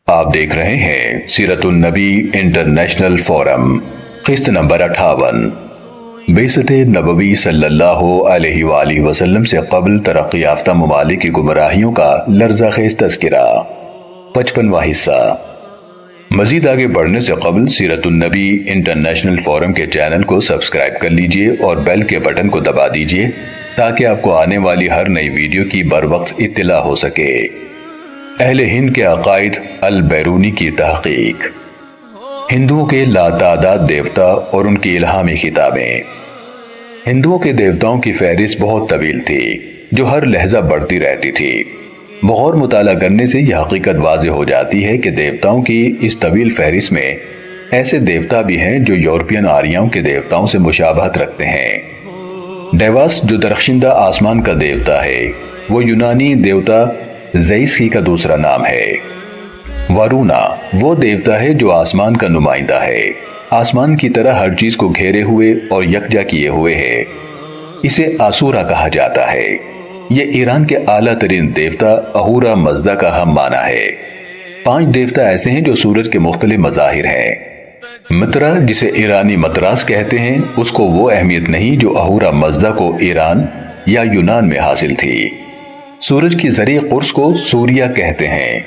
آپ دیکھ رہے ہیں سیرت النبی انٹرنیشنل فورم، قسط نمبر 58۔ بعثت نبوی صلی اللہ علیہ وآلہ وسلم سے قبل ترقی یافتہ ممالک کی گمراہیوں کا لرزہ خیز تذکرہ، 55واں حصہ۔ مزید آگے بڑھنے سے قبل سیرت النبی انٹرنیشنل فورم کے چینل کو سبسکرائب کر لیجئے اور بیل کے بٹن کو دبا دیجئے تاکہ آپ کو آنے والی ہر نئی ویڈیو کی بروقت اطلاع ہو سکے۔ اہل ہند کے عقائد البیرونی کی تحقیق، ہندوؤں کے لاتعداد دیوتا اور ان کی الہامی کتابیں۔ ہندوؤں کے دیوتاؤں کی فہرست بہت طویل تھی جو ہر لحظہ بڑھتی رہتی تھی۔ بغور مطالعہ کرنے سے یہ حقیقت واضح ہو جاتی ہے کہ دیوتاؤں کی اس طویل فہرست میں ایسے دیوتا بھی ہیں جو یورپین آریاؤں کے دیوتاؤں سے مشابہت رکھتے ہیں۔ ڈیواس جو درخشندہ آسمان کا دیوتا ہے وہ یونانی دیوتا زیس ہی کا دوسرا نام ہے۔ وارونا وہ دیوتا ہے جو آسمان کا نمائندہ ہے، آسمان کی طرح ہر چیز کو گھیرے ہوئے اور یکجا کیے ہوئے ہے۔ اسے آسورا کہا جاتا ہے۔ یہ ایران کے اعلیٰ ترین دیوتا اہورا مزدا کا ہم معنی ہے۔ 5 دیوتا ایسے ہیں جو سورج کے مختلف مظاہر ہیں۔ مترا جسے ایرانی متراس کہتے ہیں، اس کو وہ اہمیت نہیں جو اہورا مزدا کو ایران یا یونان میں حاصل تھی۔ سورج کی زرعی قرص کو سوریا کہتے ہیں۔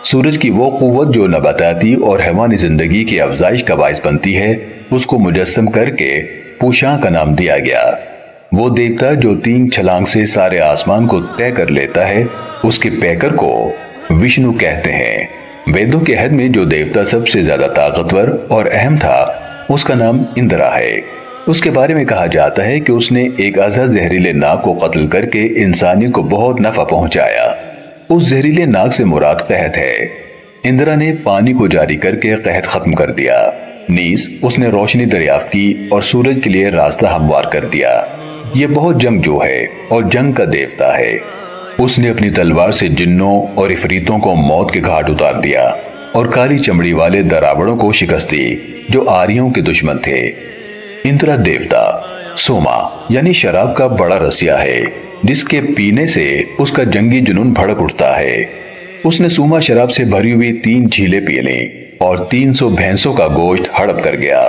سورج کی وہ قوت جو نباتاتی اور حیوانی زندگی کی افزائش کا باعث بنتی ہے، اس کو مجسم کر کے پوشاں کا نام دیا گیا۔ وہ دیوتا جو 3 چھلانگ سے سارے آسمان کو طے کر لیتا ہے، اس کے پیکر کو وشنو کہتے ہیں۔ ویدوں کے عہد میں جو دیوتا سب سے زیادہ طاقتور اور اہم تھا، اس کا نام اندرا ہے۔ اس کے بارے میں کہا جاتا ہے کہ اس نے ایک ازہر زہریلے ناگ کو قتل کر کے انسانیت کو بہت نفع پہنچایا۔ اس زہریلے ناگ سے مراد قحط ہے۔ اندرا نے پانی کو جاری کر کے قحط ختم کر دیا۔ نیز اس نے روشنی دریافت کی اور سورج کے لیے راستہ ہموار کر دیا۔ یہ بہت جنگجو ہے اور جنگ کا دیوتا ہے۔ اس نے اپنی تلوار سے جنوں اور عفریتوں کو موت کے گھاٹ اتار دیا اور کالی چمڑی والے دراوڑوں کو شکست دی جو آریوں کے دشمن تھے۔ اندرا دیوتا سوما یعنی شراب کا بڑا رسیا ہے، جس کے پینے سے اس کا جنگی جنون بھڑک اٹھتا ہے۔ اس نے سوما شراب سے بھری ہوئی 3 جھیلیں پی لیں اور 300 بھینسوں کا گوشت ہڑپ کر گیا۔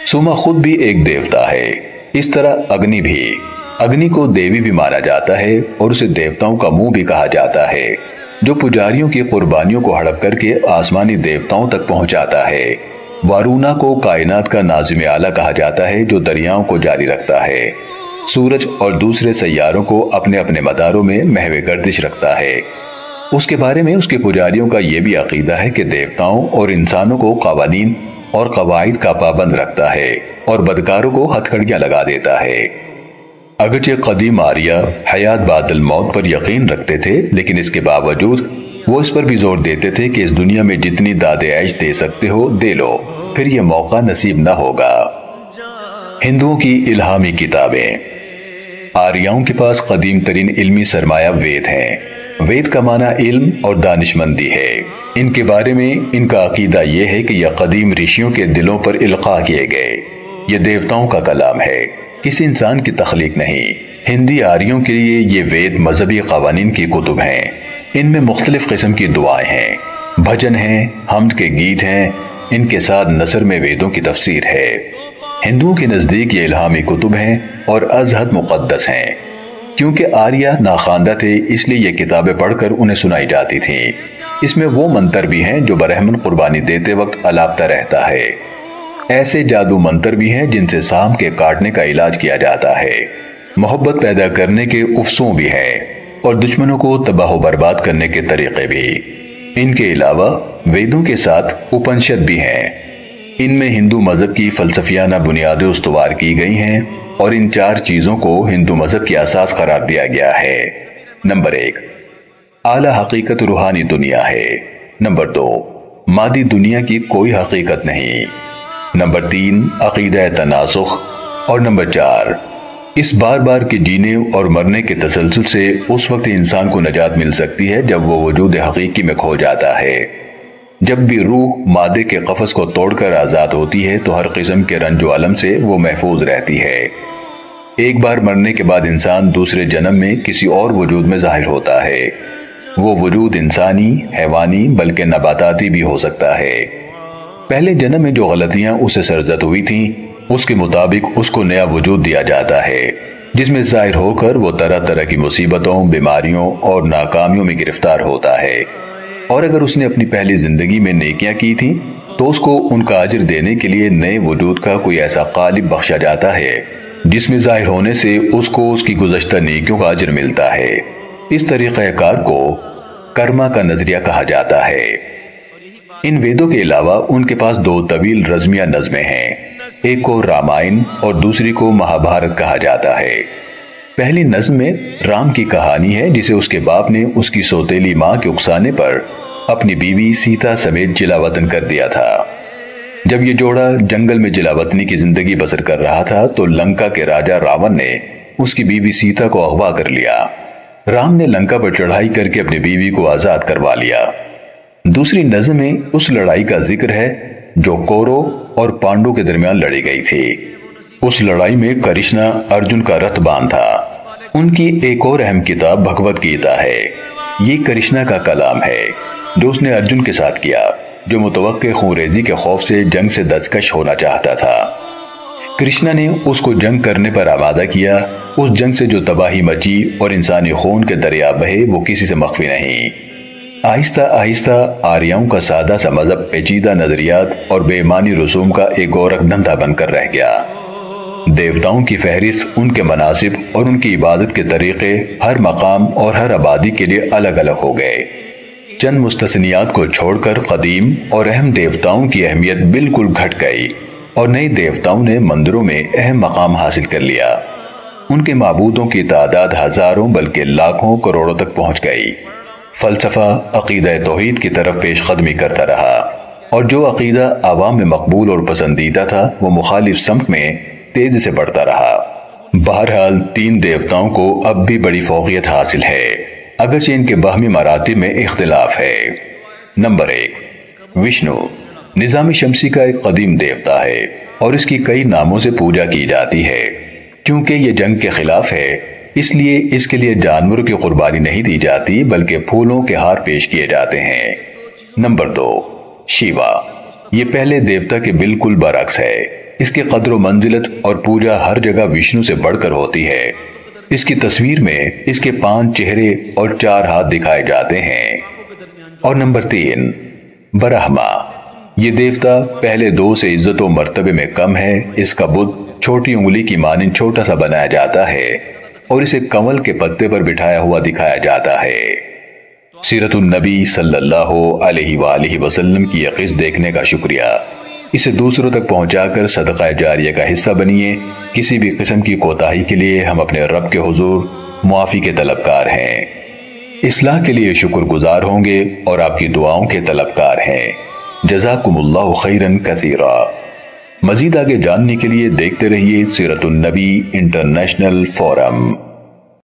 سوما خود بھی ایک دیوتا ہے۔ اس طرح اگنی بھی، اگنی کو دیوی بھی مانا جاتا ہے اور اسے دیوتاؤں کا منہ بھی کہا جاتا ہے، جو پجاریوں کی قربانیوں کو ہڑپ کر کے آسمانی دیوتاؤں تک پہنچاتا ہے۔ وارونا کو کائنات کا ناظم اعلیٰ کہا جاتا ہے جو دریاؤں کو جاری رکھتا ہے، سورج اور دوسرے سیاروں کو اپنے اپنے مداروں میں محو گردش رکھتا ہے۔ اس کے بارے میں اس کے پجاریوں کا یہ بھی عقیدہ ہے کہ دیوتاؤں اور انسانوں کو قوانین اور قواعد کا پابند رکھتا ہے اور بدکاروں کو ہتھکڑیاں لگا دیتا ہے۔ اگرچہ قدیم آریہ حیات بعد الموت پر یقین رکھتے تھے، لیکن اس کے باوجود وہ اس پر بھی زور دیتے تھے کہ اس دنیا میں جتنی داد عیش دے سکتے ہو دے لو، پھر یہ موقع نصیب نہ ہوگا۔ ہندوؤں کی الہامی کتابیں۔ آریاؤں کے پاس قدیم ترین علمی سرمایہ وید ہیں۔ وید کا معنی علم اور دانش مندی ہے۔ ان کے بارے میں ان کا عقیدہ یہ ہے کہ یہ قدیم رشیوں کے دلوں پر القاء کیے گئے۔ یہ دیوتاؤں کا کلام ہے، کسی انسان کی تخلیق نہیں۔ ہندی آریوں کے لیے یہ وید مذہبی قوانین کی کتب ہیں۔ ان میں مختلف قسم کی دعائیں ہیں، بھجن ہیں، حمد کے گیت ہیں۔ ان کے ساتھ نثر میں ویدوں کی تفسیر ہے۔ ہندوؤں کے نزدیک یہ الہامی کتب ہیں اور از حد مقدس ہیں۔ کیونکہ آریہ ناخواندہ تھے، اس لیے یہ کتابیں پڑھ کر انہیں سنائی جاتی تھیں۔ اس میں وہ منتر بھی ہیں جو برہمن قربانی دیتے وقت الاپتا رہتا ہے۔ ایسے جادو منتر بھی ہیں جن سے سام کے کاٹنے کا علاج کیا جاتا ہے۔ محبت پیدا کرنے کے افسوں بھی ہیں اور دشمنوں کو تباہ و برباد کرنے کے طریقے بھی۔ ان کے علاوہ ویدوں کے ساتھ اپنشد بھی ہیں۔ ان میں ہندو مذہب کی فلسفیانہ بنیادیں استوار کی گئی ہیں اور ان 4 چیزوں کو ہندو مذہب کی اساس قرار دیا گیا ہے۔ نمبر 1، اعلیٰ حقیقت روحانی دنیا ہے۔ نمبر 2، مادی دنیا کی کوئی حقیقت نہیں۔ نمبر 3، عقیدہ تناسخ۔ اور نمبر 4، اس بار بار کے جینے اور مرنے کے تسلسل سے اس وقت انسان کو نجات مل سکتی ہے جب وہ وجود حقیقی میں کھو جاتا ہے۔ جب بھی روح مادے کے قفس کو توڑ کر آزاد ہوتی ہے تو ہر قسم کے رنج و الم سے وہ محفوظ رہتی ہے۔ ایک بار مرنے کے بعد انسان دوسرے جنم میں کسی اور وجود میں ظاہر ہوتا ہے۔ وہ وجود انسانی، حیوانی بلکہ نباتاتی بھی ہو سکتا ہے۔ پہلے جنم میں جو غلطیاں اسے سرزد ہوئی تھیں اس کے مطابق اس کو نیا وجود دیا جاتا ہے، جس میں ظاہر ہو کر وہ طرح طرح کی مصیبتوں، بیماریوں اور ناکامیوں میں گرفتار ہوتا ہے۔ اور اگر اس نے اپنی پہلی زندگی میں نیکیاں کی تھیں تو اس کو ان کا اجر دینے کے لیے نئے وجود کا کوئی ایسا قالب بخشا جاتا ہے جس میں ظاہر ہونے سے اس کو اس کی گزشتہ نیکیوں کا اجر ملتا ہے۔ اس طریقہ کار کو کرما کا نظریہ کہا جاتا ہے۔ ان ویدوں کے علاوہ ان کے پاس دو طویل رزمیہ نظمیں ہیں، ایک کو رامائن اور دوسری کو مہابھارت کہا جاتا ہے۔ پہلی نظم میں رام کی کہانی ہے جسے اس کے باپ نے اس کی سوتیلی ماں کے اکسانے پر اپنی بیوی سیتا سمیت جلا وطن کر دیا تھا۔ جب یہ جوڑا جنگل میں جلا وطنی کی زندگی بسر کر رہا تھا تو لنکا کے راجہ راون نے اس کی بیوی سیتا کو اغوا کر لیا۔ رام نے لنکا پر چڑھائی کر کے اپنی بیوی کو آزاد کروا لیا۔ دوسری نظم میں اس لڑائی کا ذکر ہے جو کورو اور پانڈو کے درمیان لڑی گئی تھی۔ اس لڑائی میں کرشنا ارجن کا رتھ بان تھا۔ ان کی ایک اور اہم کتاب بھگوت گیتا ہے۔ یہ کرشنا کا کلام ہے جو اس نے ارجن کے ساتھ کیا، جو متوقع خونریزی کے خوف سے جنگ سے دستکش ہونا چاہتا تھا۔ کرشنا نے اس کو جنگ کرنے پر آمادہ کیا۔ اس جنگ سے جو تباہی مچی اور انسانی خون کے دریا بہے وہ کسی سے مخفی نہیں۔ آہستہ آہستہ آریاؤں کا سادہ سا مذہب پیچیدہ نظریات اور بے ایمانی رسوم کا ایک گورکھ دھندا بن کر رہ گیا۔ دیوتاؤں کی فہرست، ان کے مناسب اور ان کی عبادت کے طریقے ہر مقام اور ہر آبادی کے لیے الگ الگ ہو گئے۔ چند مستثنیات کو چھوڑ کر قدیم اور اہم دیوتاؤں کی اہمیت بالکل گھٹ گئی اور نئے دیوتاؤں نے مندروں میں اہم مقام حاصل کر لیا۔ ان کے معبودوں کی تعداد ہزاروں بلکہ لاکھوں کروڑوں تک پہنچ گئی۔ فلسفہ عقیدہ توحید کی طرف پیش قدمی کرتا رہا اور جو عقیدہ عوام میں مقبول اور پسندیدہ تھا وہ مخالف سمت میں تیزی سے بڑھتا رہا۔ بہرحال تین دیوتاؤں کو اب بھی بڑی فوقیت حاصل ہے، اگرچہ ان کے باہمی مراتب میں اختلاف ہے۔ نمبر 1، وشنو نظام شمسی کا ایک قدیم دیوتا ہے اور اس کی کئی ناموں سے پوجا کی جاتی ہے۔ کیونکہ یہ جنگ کے خلاف ہے اس لیے اس کے لیے جانوروں کی قربانی نہیں دی جاتی بلکہ پھولوں کے ہار پیش کیے جاتے ہیں۔ نمبر 2، شیوا یہ پہلے دیوتا کے بالکل برعکس ہے۔ اس کے قدر و منزلت اور پوجا ہر جگہ وشنو سے بڑھ کر ہوتی ہے۔ اس کی تصویر میں اس کے 5 چہرے اور 4 ہاتھ دکھائے جاتے ہیں۔ اور نمبر 3، برہما یہ دیوتا پہلے 2 سے عزت و مرتبے میں کم ہے۔ اس کا بت چھوٹی انگلی کی مانند چھوٹا سا بنایا جاتا ہے اور اسے کنول کے پتے پر بٹھایا ہوا دکھایا جاتا ہے۔ سیرت النبی صلی اللہ علیہ وآلہ وسلم کی یہ قصہ دیکھنے کا شکریہ۔ اسے دوسروں تک پہنچا کر صدقہ جاریہ کا حصہ بنیے۔ کسی بھی قسم کی کوتاہی کے لیے ہم اپنے رب کے حضور معافی کے طلبکار ہیں، اصلاح کے لیے شکر گزار ہوں گے اور آپ کی دعاؤں کے طلبکار ہیں۔ جزاکم اللہ خیرا کثیرا۔ مزید آگے جاننے کے لیے دیکھتے رہیے سیرت النبی انٹرنیشنل فورم۔